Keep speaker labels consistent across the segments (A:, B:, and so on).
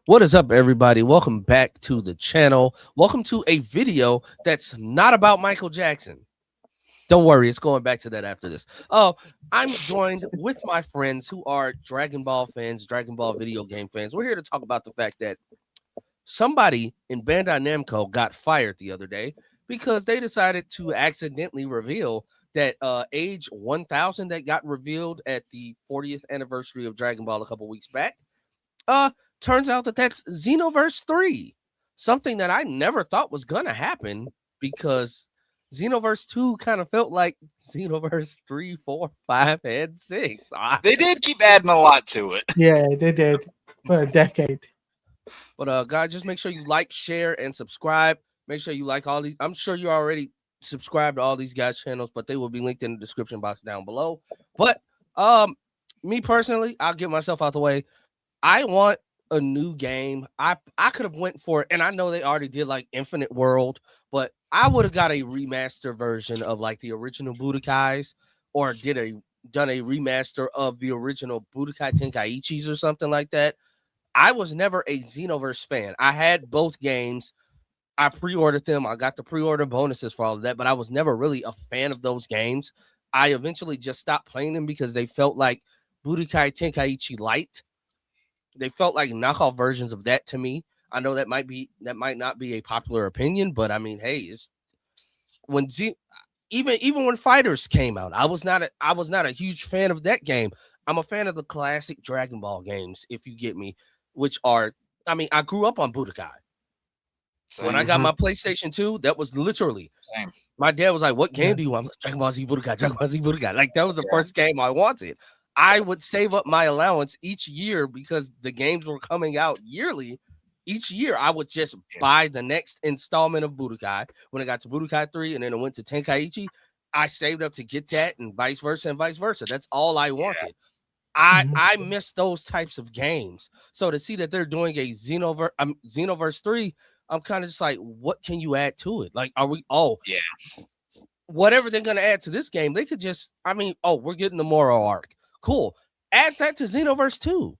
A: What is up, everybody? Welcome back to the channel. Welcome to a video that's not about Michael Jackson. Don't worry, it's going back to that after this. Oh, I'm joined with my friends who are Dragon Ball fans, Dragon Ball video game fans. We're here to talk about the fact that somebody in Bandai Namco got fired the other day because they decided to accidentally reveal that age 1000 that got revealed at the 40th anniversary of Dragon Ball a couple weeks back. Uh, Turns out that that's Xenoverse 3, something that I never thought was gonna happen because Xenoverse 2 kind of felt like Xenoverse 3, 4, 5, and 6.
B: They did keep adding a lot to it.
C: Yeah, they did for a decade.
A: But guys, just make sure you like, share, and subscribe. Make sure you like all these. I'm sure you already subscribed to all these guys' channels, but they will be linked in the description box down below. But me personally, I'll get myself out the way. I want a new game. I could have went for it, and I know they already did like Infinite World, but I would have got a remaster version of like the original Budokais, or done a remaster of the original Budokai Tenkaichis or something like that. I was never a Xenoverse fan. I had both games. I pre-ordered them. I got the pre-order bonuses for all of that, but I was never really a fan of those games. I eventually just stopped playing them because they felt like Budokai Tenkaichi Light. They felt like knockoff versions of that to me. I know that might not be a popular opinion, but I mean, hey, it's when even when Fighters came out, I was not a huge fan of that game. I'm a fan of the classic Dragon Ball games, if you get me, which are, I mean, I grew up on Budokai.
B: Same.
A: When I got my PlayStation 2, that was literally
B: Same.
A: my dad was like, "What game do you want?" Dragon Ball Z Budokai, Dragon Ball Z Budokai. Like that was the first game I wanted. I would save up my allowance each year because the games were coming out yearly. Each year, I would just buy the next installment of Budokai. When I got to Budokai 3 and then it went to Tenkaichi, I saved up to get that and vice versa and vice versa. That's all I wanted. I miss those types of games. So to see that they're doing a Xenoverse 3, I'm kind of just like, what can you add to it? Like, are we, whatever they're going to add to this game, they could just, I mean, we're getting the Moro arc. Cool. Add that to Xenoverse 2.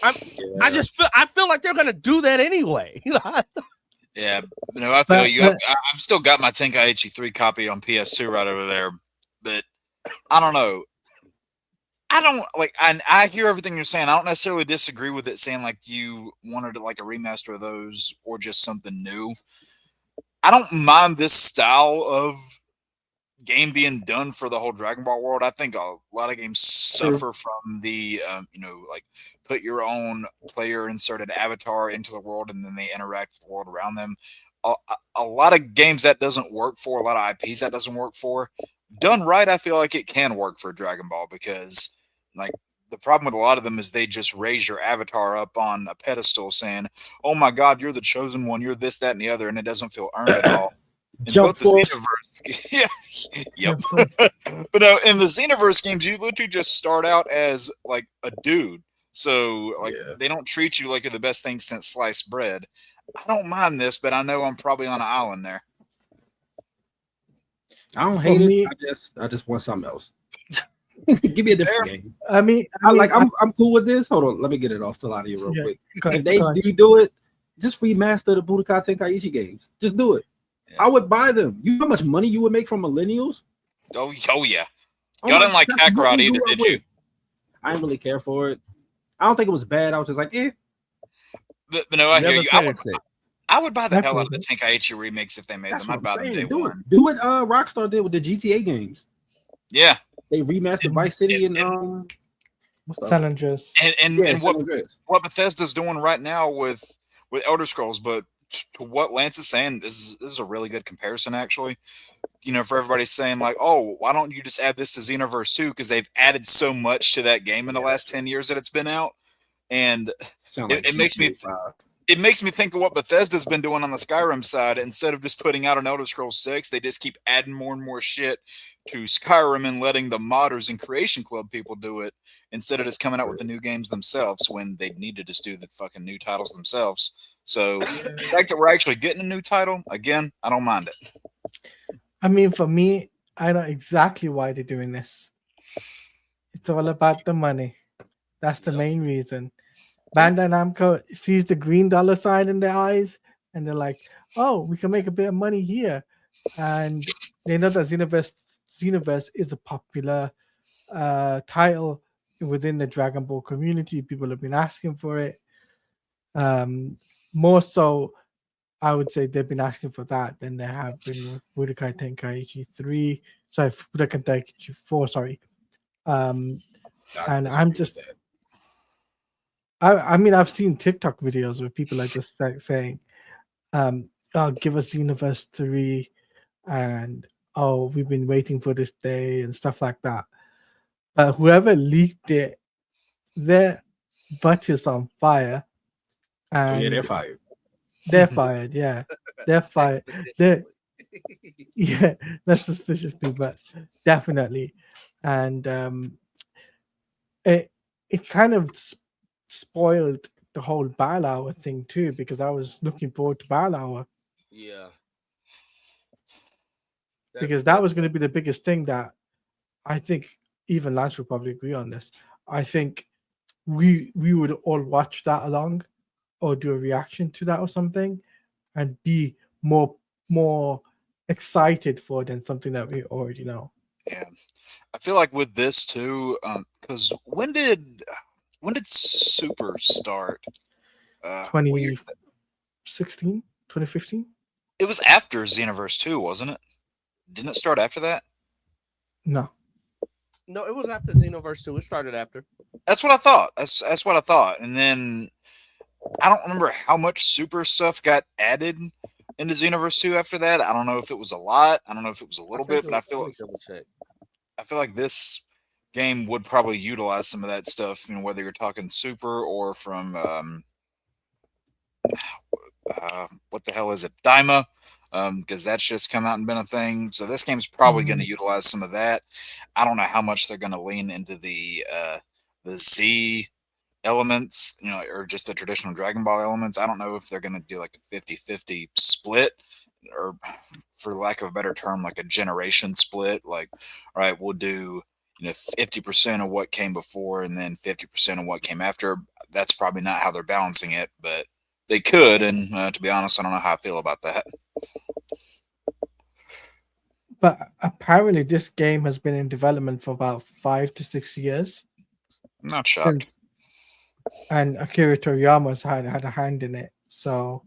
A: I feel like they're gonna do that anyway.
B: Yeah, no, I feel you. I've still got my Tenkaichi 3 copy on PS2 right over there, but I don't know. I don't like. I hear everything you're saying. I don't necessarily disagree with it, saying like you wanted like a remaster of those or just something new. I don't mind this style of game being done for the whole Dragon Ball world. I think a lot of games suffer from the like put your own player inserted avatar into the world and then they interact with the world around them. A lot of games that doesn't work for, a lot of IPs that doesn't work for. Done right, I feel like it can work for Dragon Ball because like the problem with a lot of them is they just raise your avatar up on a pedestal saying, "Oh my God, you're the chosen one, you're this, that, and the other," and it doesn't feel earned at all. In both the Xenoverse, yep. But no, in the Xenoverse games, you literally just start out as like a dude. So like they don't treat you like you're the best thing since sliced bread. I don't mind this, but I know I'm probably on an island there.
D: I don't hate it. I just want something else. Give me a different game. I'm cool with this. Hold on, let me get it off the line of you real quick. If they do it, just remaster the Budokai Tenkaichi games. Just do it. I would buy them. You know how much money you would make from millennials?
B: Oh yeah. Y'all didn't like Kakarot either, did you?
D: I didn't really care for it. I don't think it was bad. I was just like, eh.
B: But no, I hear you. I would buy the hell out of the Tenkaichi remakes if they made them. I'd buy them day one.
D: Do what Rockstar did with the GTA games.
B: Yeah.
D: They remastered Vice City and
C: San Andreas.
B: And what Bethesda's doing right now with Elder Scrolls, but to what Lance is saying, this is a really good comparison, actually. For everybody saying like, "Oh, why don't you just add this to Xenoverse 2?" Because they've added so much to that game in the last 10 years that it's been out, and it makes me think of what Bethesda's been doing on the Skyrim side. Instead of just putting out an Elder Scrolls 6, they just keep adding more and more shit to Skyrim and letting the modders and Creation Club people do it instead of just coming out with the new games themselves when they need to just do the fucking new titles themselves. So the fact that we're actually getting a new title, again, I don't mind it.
C: I mean, for me, I know exactly why they're doing this. It's all about the money. That's the main reason. Bandai Namco sees the green dollar sign in their eyes, and they're like, "Oh, we can make a bit of money here," and they know that Xenoverse is a popular title within the Dragon Ball community. People have been asking for it. More so, I would say they've been asking for that than they have been with Budokai Tenkaichi 3. Sorry, Budokai Tenkaichi 4. Sorry. And I'm just. I mean, I've seen TikTok videos where people are just saying, "Oh, give us Xenoverse 3," and "Oh, we've been waiting for this day," and stuff like that. But whoever leaked it, their butt is on fire. And
D: yeah, they're fired.
C: They're fired. Yeah, they're fired. Yeah, that's suspicious too, but definitely. And it kind of spoiled the whole Battle Hour thing too, because I was looking forward to Battle Hour.
A: Yeah.
C: Because that was going to be the biggest thing that I think even Lance would probably agree on this. I think we would all watch that along or do a reaction to that or something and be more excited for than something that we already know.
B: Yeah. I feel like with this too, because when did Super start?
C: 2016, 2015?
B: It was after Xenoverse 2, wasn't it? Didn't it start after that?
C: No,
A: it was after Xenoverse 2. It started after.
B: That's what I thought. That's what I thought. And then I don't remember how much Super stuff got added into Xenoverse 2 after that. I don't know if it was a lot. I don't know if it was a little bit, but I feel like this game would probably utilize some of that stuff, whether you're talking Super or from what the hell is it, Daima, because that's just come out and been a thing. So this game's probably going to utilize some of that. I don't know how much they're going to lean into the Z elements, or just the traditional Dragon Ball elements. I don't know if they're going to do like a 50-50 split, or for lack of a better term, like a generation split. Like, all right, we'll do 50% of what came before and then 50% of what came after. That's probably not how they're balancing it, but they could. And to be honest, I don't know how I feel about that.
C: But apparently this game has been in development for about 5 to 6 years.
B: I'm not shocked.
C: And Akira Toriyama's had a hand in it, so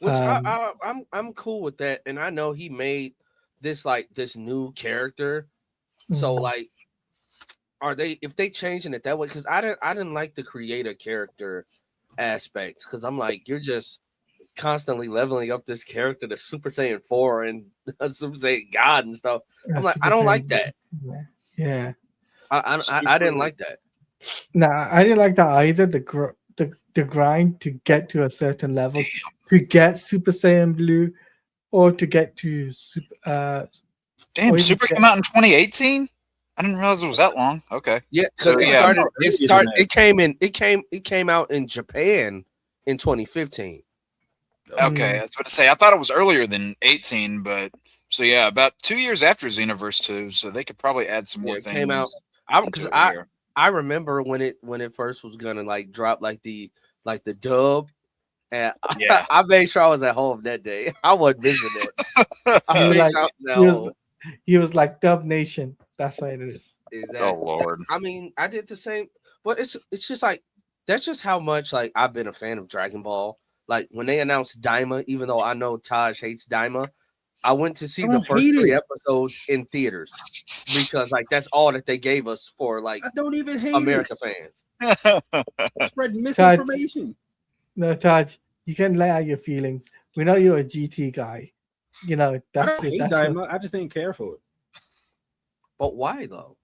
A: which I'm cool with that. And I know he made this new character, so like, if they changing it that way? Because I didn't like the creator character aspect, because I'm like, you're just constantly leveling up this character to Super Saiyan 4 and Super Saiyan God and stuff. I'm like, I don't like that.
C: Yeah,
A: I didn't like that.
C: No, I didn't like that either. The grind to get to a certain level, to get Super Saiyan Blue, or to get to Super.
B: Damn, Super came out in 2018. I didn't realize it was that long. Okay.
A: Yeah, so it came out in Japan in 2015.
B: Okay, I was about to say I thought it was earlier than 18, but so yeah, about 2 years after Xenoverse 2, so they could probably add some more things.
A: Came out because I remember when it first was gonna drop the dub, and I made sure I was at home that day. I wasn't missing it.
C: He was like Dub Nation. That's what it is.
A: Exactly.
B: Oh Lord.
A: I mean, I did the same, but it's just like, that's just how much I've been a fan of Dragon Ball. Like when they announced Daima, even though I know Taj hates Daima, I went to see the first 3 episodes in theaters because that's all that they gave us for I
D: don't even hate
A: America fans.
D: Spread misinformation.
C: No, Taj, you can lay out your feelings. We know you're a GT guy. That's
D: I hate Daima. I just didn't care for it.
A: But why though?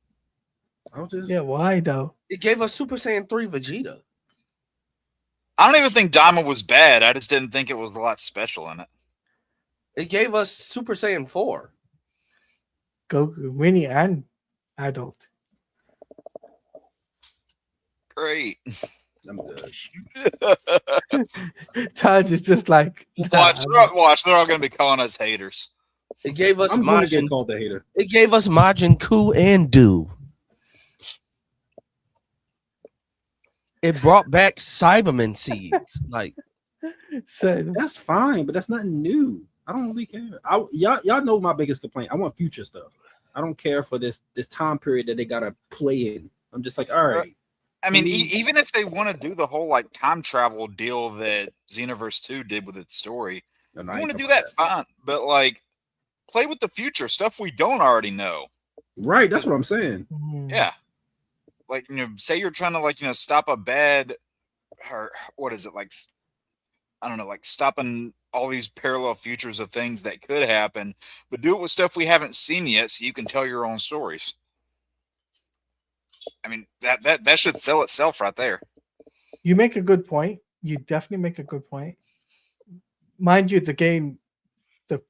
C: Why though?
A: It gave us Super Saiyan 3 Vegeta.
B: I don't even think Daima was bad. I just didn't think it was a lot special in it.
A: It gave us Super Saiyan 4.
C: Goku, Mini, and adult.
B: Great.
D: I'm good.
C: Taj is just like,
B: watch. They're all going to be calling us haters.
A: It gave us
D: Majin. Called the hater.
A: It gave us Majin Ku and Do. It brought back Cyberman seeds. Like,
C: so
D: that's fine, but that's nothing new. I don't really care. Y'all know my biggest complaint. I want future stuff. I don't care for this time period that they gotta play in. I'm just like, all right.
B: I mean, even if they want to do the whole like time travel deal that Xenoverse 2 did with its story, you want to do that, fine. But like, play with the future stuff we don't already know.
D: Right, that's what I'm saying.
B: Yeah, like say you're trying to like stop a bad, or what is it like? I don't know, like stopping all these parallel futures of things that could happen, but do it with stuff we haven't seen yet, so you can tell your own stories. I mean, that should sell itself right there.
C: You make a good point. You definitely make a good point. Mind you, the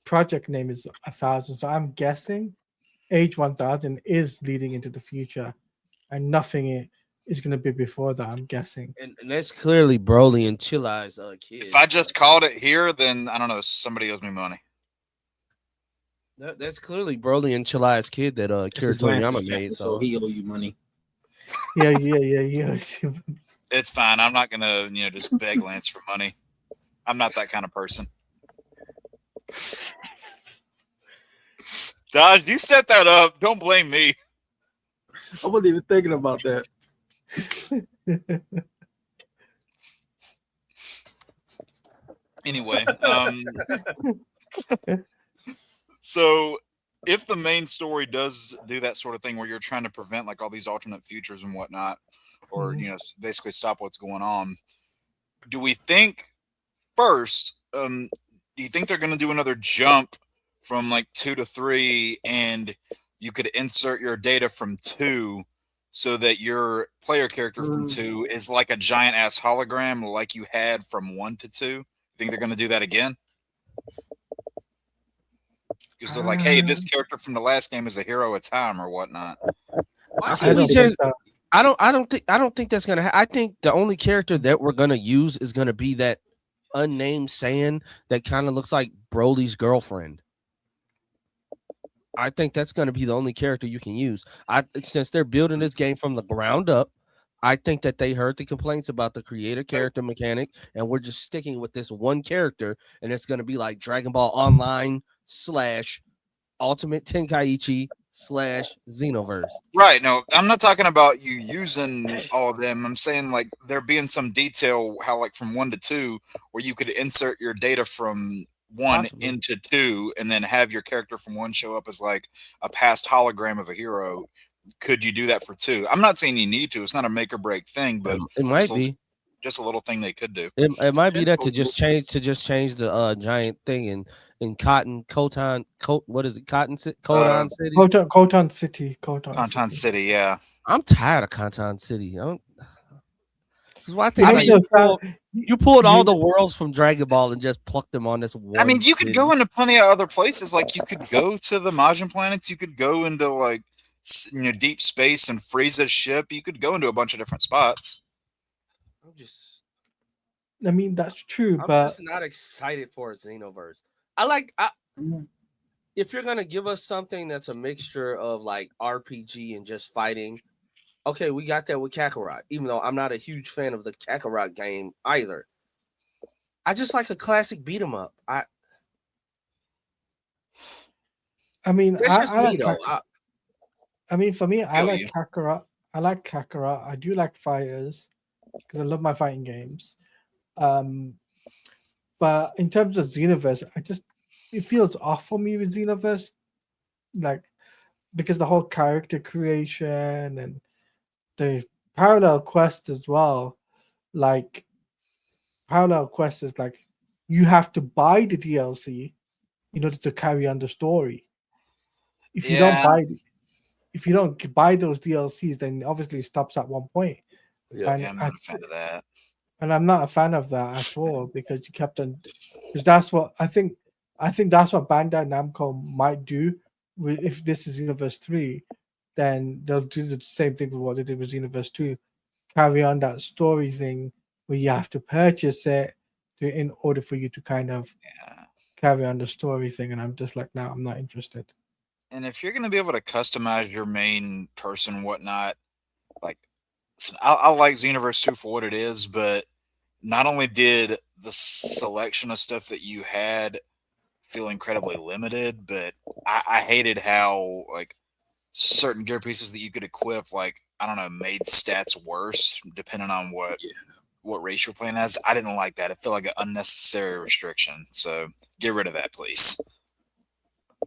C: project name is 1000, so I'm guessing Age 1000 is leading into the future, and nothing is going to be before that. I'm guessing,
A: and that's clearly Broly and Chillai's kid.
B: If I just called it here, then I don't know. Somebody owes me money.
A: That's clearly Broly and Chillai's kid that Kira Toriyama made.
D: So he owe you money.
C: Yeah.
B: It's fine. I'm not gonna just beg Lance for money. I'm not that kind of person. Dodge, you set that up. Don't blame me.
D: I wasn't even thinking about that.
B: Anyway, so if the main story does do that sort of thing where you're trying to prevent like all these alternate futures and whatnot, or basically stop what's going on, do we think first? Do you think they're going to do another jump from like 2 to 3, and you could insert your data from 2 so that your player character from 2 is like a giant ass hologram like you had from 1 to 2? You think they're going to do that again? Because they're like, hey, this character from the last game is a hero of time or whatnot.
A: I don't think that's gonna happen. I think the only character that we're gonna use is gonna be that unnamed Saiyan that kind of looks like Broly's girlfriend. I think that's gonna be the only character you can use. Since they're building this game from the ground up, I think that they heard the complaints about the creator character mechanic, and we're just sticking with this one character, and it's gonna be like Dragon Ball Online / Ultimate Tenkaichi / Xenoverse.
B: Right. No, I'm not talking about you using all of them. I'm saying like there being some detail how like from 1 to 2 where you could insert your data from 1 into 2 and then have your character from 1 show up as like a past hologram of a hero. Could you do that for 2? I'm not saying you need to. It's not a make or break thing, but
A: it might be
B: just a little thing they could do.
A: It might be that to just change the giant thing in Kotan, what is it? Kotan City?
B: Kotan City, yeah.
A: I'm tired of Kotan City. You pulled all the worlds from Dragon Ball and just plucked them on this one.
B: I mean, you could go into plenty of other places. Like you could go to the Majin planets. You could go into like deep space and Frieza's ship. You could go into a bunch of different spots.
C: I mean, that's true,
A: I'm
C: but
A: just not excited for a Xenoverse. If you're gonna give us something that's a mixture of like RPG and just fighting, okay, we got that with Kakarot. Even though I'm not a huge fan of the Kakarot game either, I just like a classic beat 'em up.
C: I mean, for me, I like Kakarot. I like Kakarot. I do like fighters because I love my fighting games. But in terms of Xenoverse, it feels off for me with Xenoverse, like because the whole character creation and the parallel quest as well. Like parallel quest is like you have to buy the DLC in order to carry on the story. If you don't buy those DLCs, then obviously it stops at one point.
B: Yeah, I'm not a fan of that.
C: And I'm not a fan of that at all because you kept on, because that's what I think that's what Bandai Namco might do if this is Xenoverse 3, then they'll do the same thing with what they did with Xenoverse 2, carry on that story thing where you have to purchase it in order for you to kind of carry on the story thing. And I'm just like, no, I'm not interested.
B: And if you're going to be able to customize your main person, whatnot, like I like Xenoverse 2 for what it is, but not only did the selection of stuff that you had feel incredibly limited, but I hated how like certain gear pieces that you could equip, like I don't know, made stats worse depending on what race you're playing as. I didn't like that. It felt like an unnecessary restriction. So get rid of that, please.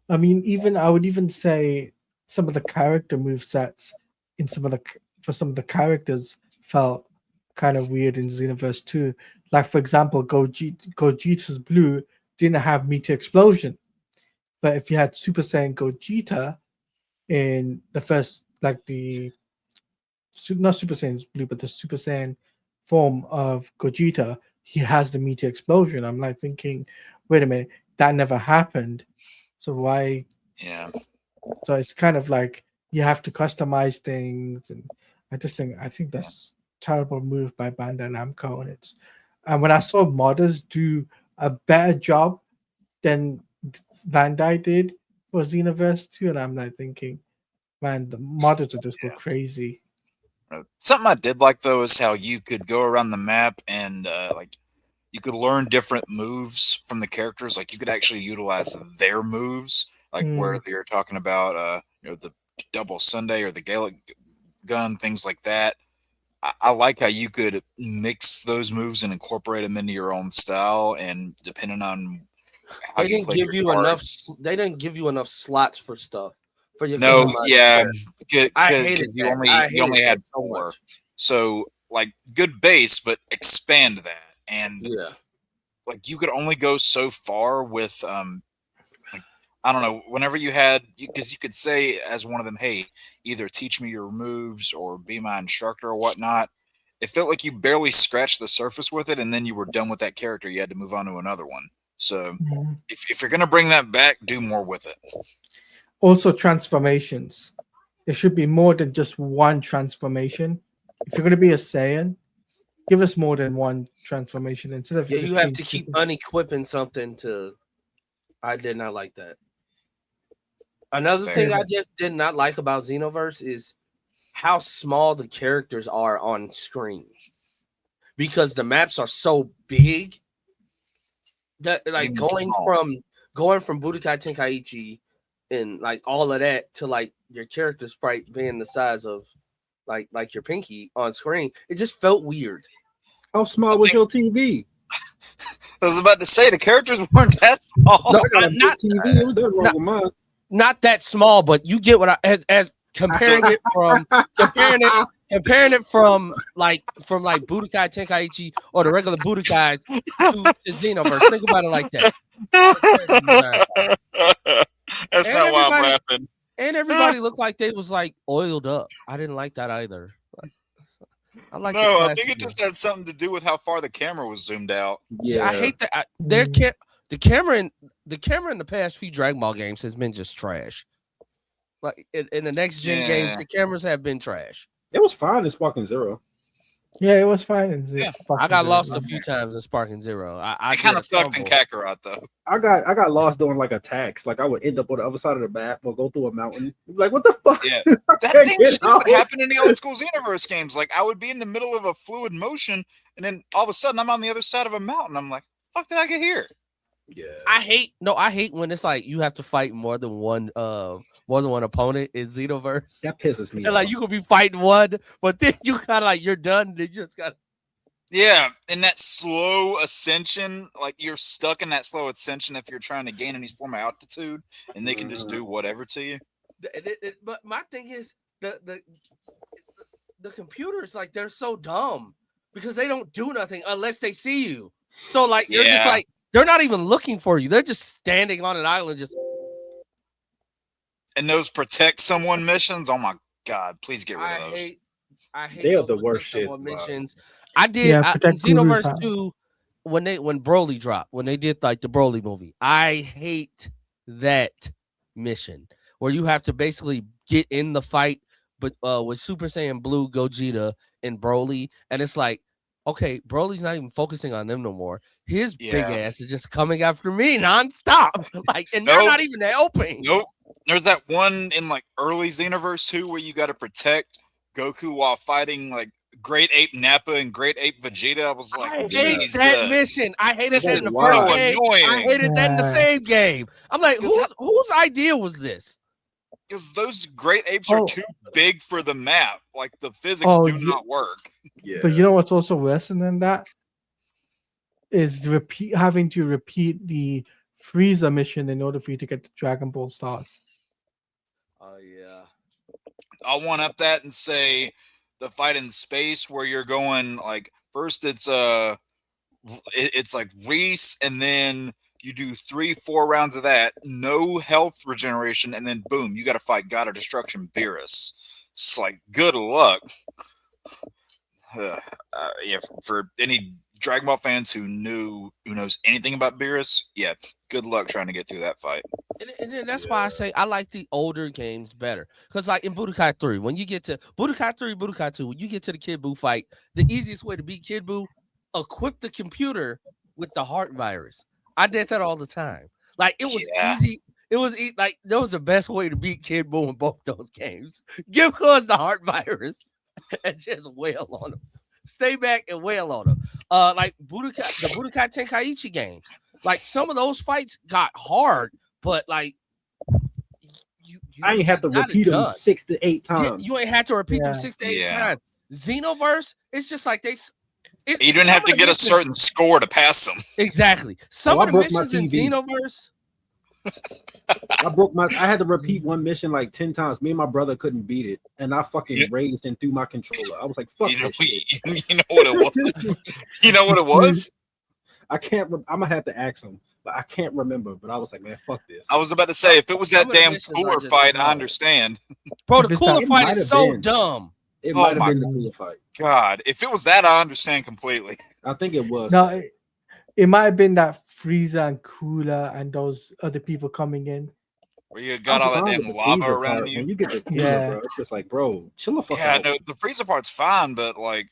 C: I mean, I would even say some of the character move sets in for some of the characters felt kind of weird in Xenoverse 2. Like for example, Gogeta's blue didn't have meteor explosion, but if you had Super Saiyan Gogeta in the first, like the not Super Saiyan blue, but the Super Saiyan form of Gogeta, he has the meteor explosion. I'm like thinking, wait a minute, that never happened. So why?
B: Yeah.
C: So it's kind of like you have to customize things, and I think that's terrible move by Bandai Namco, and when I saw modders do a better job than Bandai did for Xenoverse 2, and I'm like thinking, man, the modders are just go crazy.
B: Something I did like though is how you could go around the map and like you could learn different moves from the characters. Like you could actually utilize their moves, like where you're talking about the double Sunday or the Gaelic gun, things like that. I like how you could mix those moves and incorporate them into your own style, and depending on how
A: they didn't give you enough. They didn't give you enough slots for stuff. For your
B: I hated you only had 4. So like good base, but expand that, and like you could only go so far with like I don't know. Whenever you had, because you could say as one of them, hey, either teach me your moves or be my instructor or whatnot. It felt like you barely scratched the surface with it, and then you were done with that character. You had to move on to another one. So if you're gonna bring that back, do more with it.
C: Also, transformations. There should be more than just one transformation. If you're going to be a Saiyan, give us more than one transformation instead of
A: you have to keep unequipping something to. I did not like that. Another thing I just did not like about Xenoverse is how small the characters are on screen, because the maps are so big that like going from Budokai Tenkaichi and like all of that to like your character sprite being the size of like your pinky on screen, it just felt weird.
D: How small was your TV?
B: I was about to say the characters weren't that small.
A: No, not that small, but you get what I as comparing it from like Budokai Tenkaichi or the regular Budokais to Xenoverse. Think about it like that.
B: That's not why I'm laughing.
A: And everybody looked like they was like oiled up. I didn't like that either.
B: I think it just had something to do with how far the camera was zoomed out.
A: Yeah, I hate that. The camera in the past few Dragon Ball games has been just trash. Like in the next gen games, the cameras have been trash.
D: It was fine in Sparking Zero.
C: Yeah, it was fine in Zero.
A: I got lost a few times in Sparking Zero. I
B: kind of sucked in Kakarot though.
D: I got lost doing like attacks. Like I would end up on the other side of the map or go through a mountain. Like what the fuck?
B: Yeah, that same shit would happen in the old school Xenoverse games. Like I would be in the middle of a fluid motion, and then all of a sudden I'm on the other side of a mountain. I'm like, fuck did I get here?
D: Yeah,
A: I hate when it's like you have to fight more than one opponent in Xenoverse.
D: That pisses me
A: off. Like you could be fighting one, but then you kind of like you're done. You just got.
B: Yeah, and that slow ascension, like you're stuck in that slow ascension if you're trying to gain any form of altitude, and they can just do whatever to you.
A: But my thing is the computers, like they're so dumb because they don't do nothing unless they see you. So like you're just like. They're not even looking for you. They're just standing on an island.
B: And those protect someone missions. Oh my god! Please get rid of those.
A: I hate.
D: They are the worst shit.
A: Missions. I did Xenoverse 2 when Broly dropped. When they did like the Broly movie, I hate that mission where you have to basically get in the fight, but with Super Saiyan Blue, Gogeta, and Broly, and it's like. Okay, Broly's not even focusing on them no more. His big ass is just coming after me nonstop. Like, and they're not even helping.
B: Nope. There's that one in like early Xenoverse 2 where you got to protect Goku while fighting like Great Ape Nappa and Great Ape Vegeta. I was like,
A: I hate that mission. I hated that in the
B: is
A: first
B: so
A: game.
B: annoying.
A: I hated that in the same game. I'm like, whose idea was this?
B: Because those great apes are too big for the map. Like the physics do not work.
C: Yeah. But you know what's also worse than that? Is having to repeat the Frieza mission in order for you to get the Dragon Ball stars.
A: Oh yeah.
B: I'll one up that and say the fight in space where you're going like first it's like Reese and then you do 3-4 rounds of that, no health regeneration, and then boom, you got to fight God of Destruction Beerus. It's like good luck. Yeah, for any Dragon Ball fans who knows anything about Beerus, yeah, good luck trying to get through that fight.
A: And then that's why I say I like the older games better. Because like in Budokai 3, when you get to Budokai 3, Budokai 2, when you get to the Kid Buu fight, the easiest way to beat Kid Buu, equip the computer with the heart virus. I did that all the time. Like it was easy. It was like that was the best way to beat Kid Buu in both those games. Give Cuz the heart virus and just wail on him. Stay back and wail on him. Like the Budokai Tenkaichi games. Like some of those fights got hard, but like
D: I ain't have to repeat them 6 to 8 times.
A: You ain't had to repeat them 6 to 8 times. Xenoverse, it's just like
B: you didn't have to get a certain score to pass them.
A: Exactly. Some of the missions in Xenoverse.
D: I had to repeat one mission like 10 times. Me and my brother couldn't beat it, and I fucking raged and threw my controller. I was like, "Fuck this shit."
B: You know what it was? You know what it was?
D: I can't. I'm gonna have to ask him, but I can't remember. But I was like, "Man, fuck this."
B: I was about to say, if it was that damn cooler fight, I understand.
A: Bro, the cooler fight is so dumb.
D: It might have been the cooler fight.
B: God, if it was that, I understand completely.
D: I think it was.
C: No, it might have been that Frieza and Cooler and those other people coming in.
B: Where you got all that damn lava around you.
D: When you get the Cooler, bro, it's just like, bro, chill the fuck out.
B: Yeah, no, the Frieza part's fine, but like,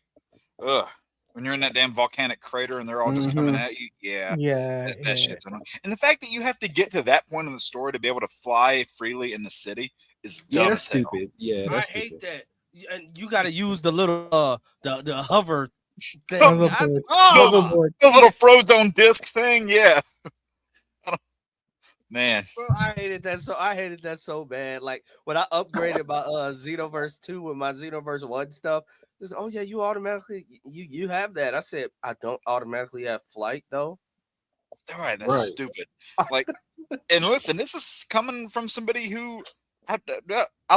B: when you're in that damn volcanic crater and they're all just coming at you, that shit's annoying. And the fact that you have to get to that point in the story to be able to fly freely in the city is dumb as hell.
D: Stupid. Yeah,
A: I hate that. And you got to use the little the hover thing.
B: The little Frozone disc thing, yeah. Man,
A: bro, I hated that so bad. Like when I upgraded my Xenoverse 2 with my Xenoverse 1 stuff, just, oh yeah, you automatically you have that. I said I don't automatically have flight though.
B: All right, that's stupid. Like, and listen, this is coming from somebody who I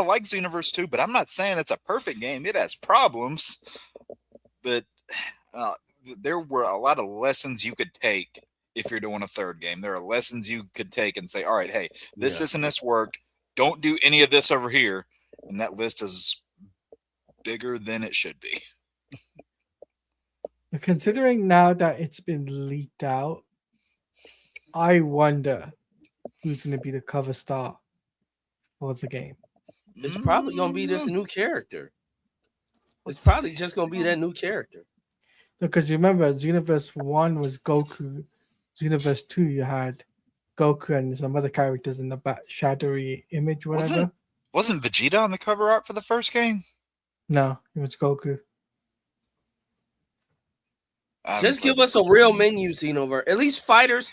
B: like Xenoverse 2, but I'm not saying it's a perfect game. It has problems, but there were a lot of lessons you could take if you're doing a third game. There are lessons you could take and say, all right, hey, this worked. Don't do any of this over here. And that list is bigger than it should be.
C: Considering now that it's been leaked out, I wonder who's going to be the cover star for the game.
A: It's probably going to be this new character. It's probably just going to be that new character.
C: Because remember, Xenoverse 1 was Goku. Xenoverse 2, you had Goku and some other characters in the back, shadowy image, whatever.
B: Wasn't Vegeta on the cover art for the first game?
C: No, it was Goku.
A: Just give us a real menu, Xenoverse. At least fighters,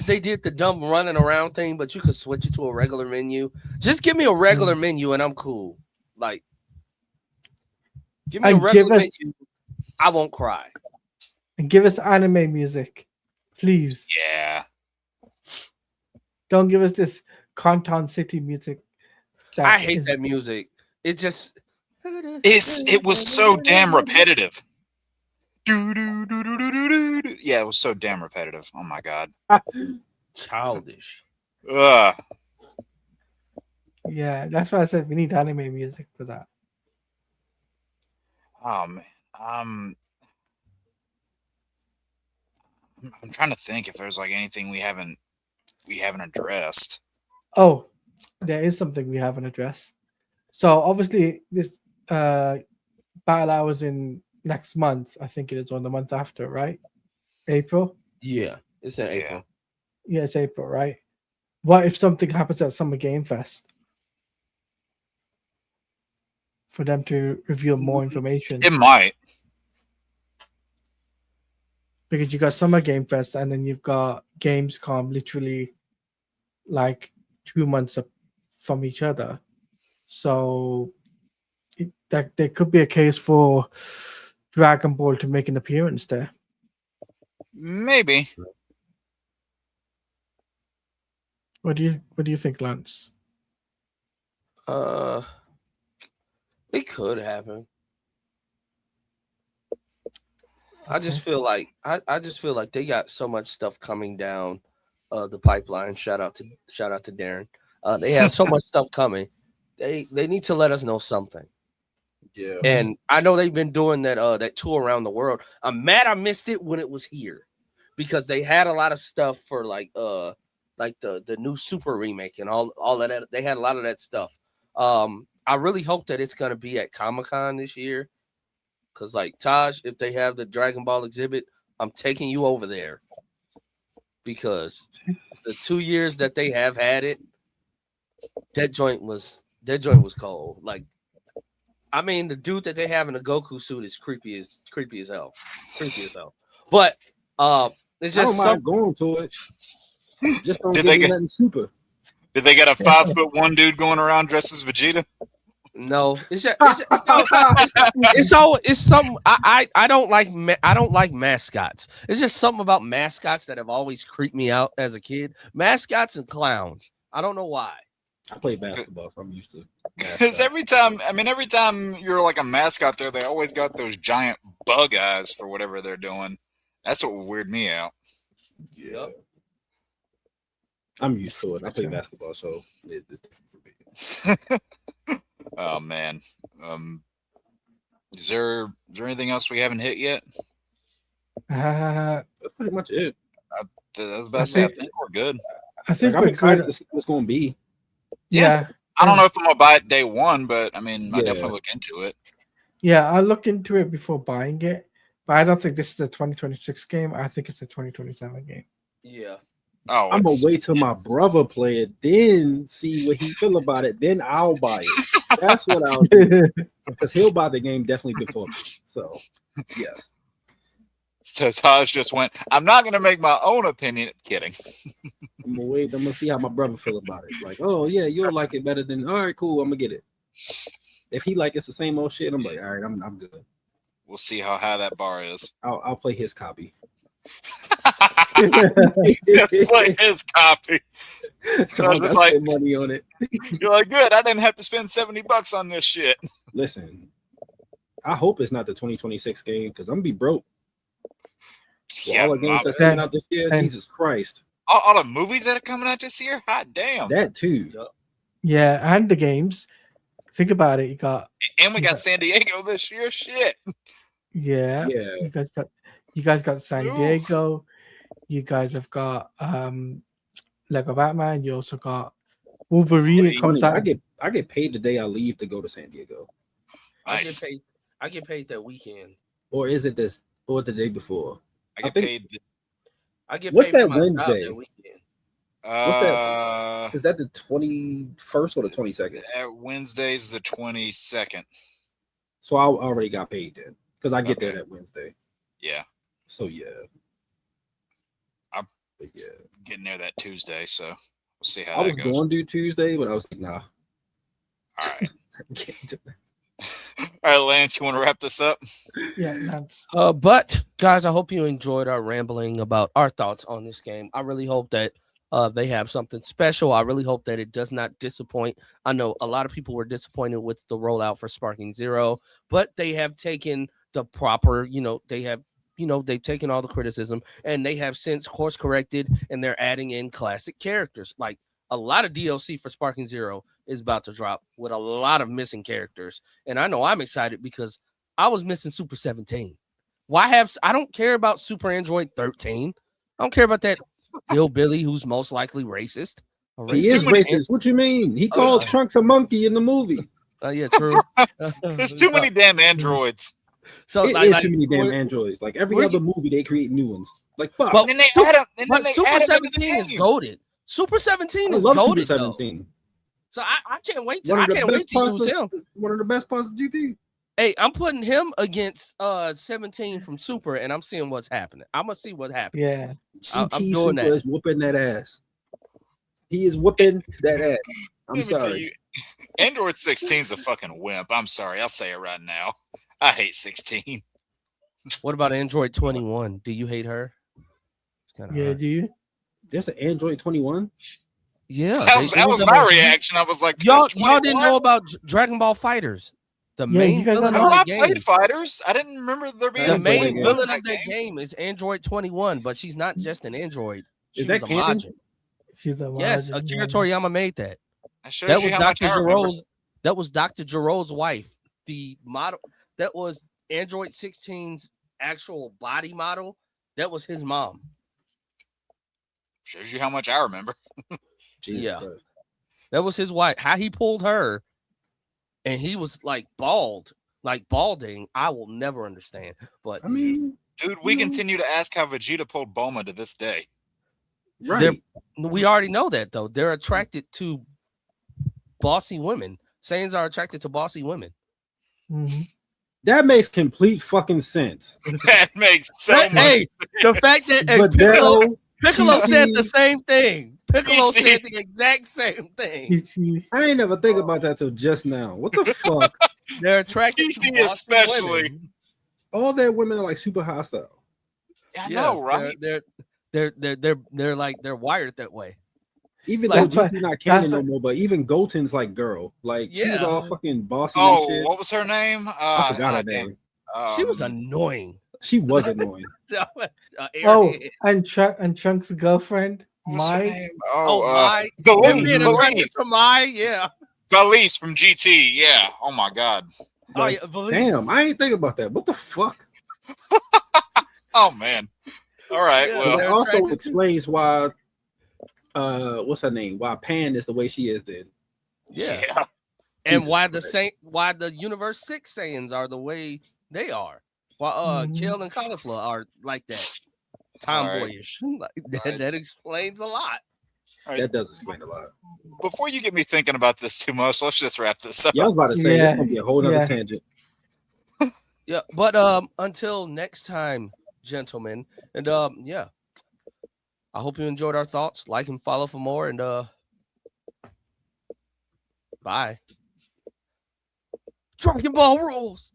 A: they did the dumb running around thing, but you could switch it to a regular menu. Just give me a regular menu and I'm cool. Like, give me a regular menu. I won't cry.
C: And give us anime music, please.
B: Yeah.
C: Don't give us this Canton City music.
B: I hate that music. It just it was so damn repetitive. Yeah, it was so damn repetitive. Oh my god.
A: Childish.
C: Yeah, that's why I said we need anime music for that.
B: Oh man. I'm trying to think if there's like anything we haven't addressed.
C: Oh, there is something we haven't addressed. So obviously this battle hours in next month. I think it is, on the month after, right? April?
A: Yeah, it's in April.
C: Yeah, it's April, right? What if something happens at Summer Game Fest? for them to reveal more information.
B: It might.
C: Because you got Summer Game Fest and then you've got Gamescom literally like 2 months from each other. So that there could be a case for Dragon Ball to make an appearance there.
B: Maybe.
C: What do you think, Lance?
A: It could happen. I just feel like they got so much stuff coming down the pipeline. Shout out to Darren. They have so much stuff coming. They need to let us know something.
D: Yeah.
A: And I know they've been doing that tour around the world. I'm mad I missed it when it was here because they had a lot of stuff for like the new Super remake and all of that. They had a lot of that stuff. I really hope that it's gonna be at Comic-Con this year. Cause like Taj, if they have the Dragon Ball exhibit, I'm taking you over there. Because the 2 years that they have had it, that joint was cold. Like, I mean, the dude that they have in the Goku suit is creepy as hell. But it's just
D: I don't mind going to it. Just don't give me nothing super.
B: Did they get a 5'1" dude going around dressed as Vegeta?
A: No, it's something. I don't like mascots. It's just something about mascots that have always creeped me out as a kid. Mascots and clowns. I don't know why.
D: I play basketball, so I'm used to.
B: Because every time you're like a mascot there, they always got those giant bug eyes for whatever they're doing. That's what would weird me out.
A: Yep.
D: I'm used to it. I play basketball, so it's different for me.
B: Oh man, is there anything else we haven't hit yet?
D: That's pretty much it.
B: I think we're good.
D: I think I'm excited to see what's going to be.
C: Yeah,
B: I don't know if I'm gonna buy it day one, but I mean, I definitely look into it.
C: Yeah, I'll look into it before buying it, but I don't think this is a 2026 game. I think it's a 2027 game.
A: Yeah.
B: Oh,
D: I'm gonna wait till my brother play it, then see what he feel about it. Then I'll buy it. That's what I'll do because he'll buy the game definitely before me. So, yes.
B: So Taj just went, I'm not gonna make my own opinion. Kidding.
D: I'm gonna wait. I'm gonna see how my brother feel about it. Like, oh yeah, you'll like it better than. All right, cool. I'm gonna get it. If he like it's the same old shit, I'm like, all right, I'm good.
B: We'll see how high that bar is.
D: I'll play his copy.
B: Just play his copy.
D: So I just like money on it.
B: You're like, good. I didn't have to spend $70 on this shit.
D: Listen, I hope it's not the 2026 game because I'm gonna be broke. All the games that's coming out this year, Jesus Christ!
B: All the movies that are coming out this year, hot damn.
D: That too.
C: Yeah, and the games. Think about it.
B: We got San Diego this year. Shit.
C: Yeah. You guys got San Diego. You guys have got Lego Batman. You also got Wolverine. Comes out.
D: I get paid the day I leave to go to San Diego.
B: Nice.
A: I get paid that weekend.
D: Or is it this or the day before?
B: I get paid.
D: What's that Wednesday?
A: That weekend.
D: What's that? Is that the 21st or the 22nd?
B: Wednesday's the 22nd.
D: So I already got paid then because I get there that Wednesday.
B: Yeah.
D: So yeah.
B: I'm getting there that Tuesday, so we'll see how that goes.
D: I was going to do Tuesday, but I was like, nah.
B: All right. All right, Lance, you want to wrap this up?
C: Yeah, Lance.
A: But guys, I hope you enjoyed our rambling about our thoughts on this game. I really hope that they have something special. I really hope that it does not disappoint. I know a lot of people were disappointed with the rollout for Sparking Zero, but they have taken the proper, they've taken all the criticism and they have since course corrected and they're adding in classic characters. Like a lot of DLC for Sparking Zero is about to drop with a lot of missing characters. And I know I'm excited because I was missing Super 17. I don't care about Super Android 13. I don't care about that Billy who's most likely racist.
D: He is racist. What you mean? He called Trunks a monkey in the movie.
A: Yeah, true.
B: There's too many damn androids.
D: So it is too many damn androids. Like every other movie, they create new ones. Like fuck.
A: But Super 17 is goated. Super 17 is goated. Super 17. So I can't wait to use him.
D: One of the best parts of GT.
A: Hey, I'm putting him against 17 from Super, and I'm seeing what's happening. I'm gonna see what happens.
C: Yeah,
D: GT I'm doing Super is whooping that ass. He is whooping that ass. I'm sorry.
B: Android 16 is a fucking wimp. I'm sorry. I'll say it right now. I hate 16.
A: What about Android 21? Do you hate her?
C: Yeah, do you?
D: There's an Android 21.
A: Yeah,
B: that was my reaction. I was like,
A: y'all didn't know about Dragon Ball Fighters. The main villain of that game.
B: Played Fighters. I didn't remember there being
A: the main villain of that game is Android 21, but she's not just an android. She's a Majin.
C: She's a Majin.
A: Yes, Akira Toriyama made that.
B: That was Dr.
A: Giro's. That was Dr. Giro's wife. The model that was Android 16's actual body model. That was his mom.
B: Shows you how much I remember.
A: Yeah, that was his wife. How he pulled her, and he was like balding. I will never understand. But
D: I mean,
B: dude, we continue to ask how Vegeta pulled Bulma to this day.
D: Right.
A: We already know that though. They're attracted to bossy women. Saiyans are attracted to bossy women.
C: Mm-hmm.
D: That makes complete fucking sense.
B: That makes so much sense.
A: The fact that Piccolo said the same thing. Piccolo said the exact same thing.
D: I ain't never think about that till just now. What the fuck?
A: They're attracted to
B: especially
A: women.
D: All their women are like super hostile.
B: I know, right?
A: They're like they're wired that way.
D: Even though GT's not canon no more, but even Goten's like girl. Like she was all fucking bossy and shit.
B: What was her name?
D: I forgot her name.
A: She was annoying.
D: She was annoying.
C: And Trunks' girlfriend, Mai.
A: Mai. Yeah.
B: Valise from GT. Yeah. Oh my god.
D: Like, damn, I ain't think about that. What the fuck?
B: Oh man. All right.
D: Yeah, well, that also explains why. What's her name? Why Pan is the way she is then.
A: Yeah. And why the Universe 6 Saiyans are the way they are. Why Kale and Caulifla are like that. Tomboyish. Right. That explains a lot.
B: Right.
D: That does explain a lot.
B: Before you get me thinking about this too much, let's just wrap this up.
D: Yeah, I was about to say it's gonna be a whole other tangent.
A: Yeah, but until next time, gentlemen, and I hope you enjoyed our thoughts. Like and follow for more, and bye. Dragon Ball rules.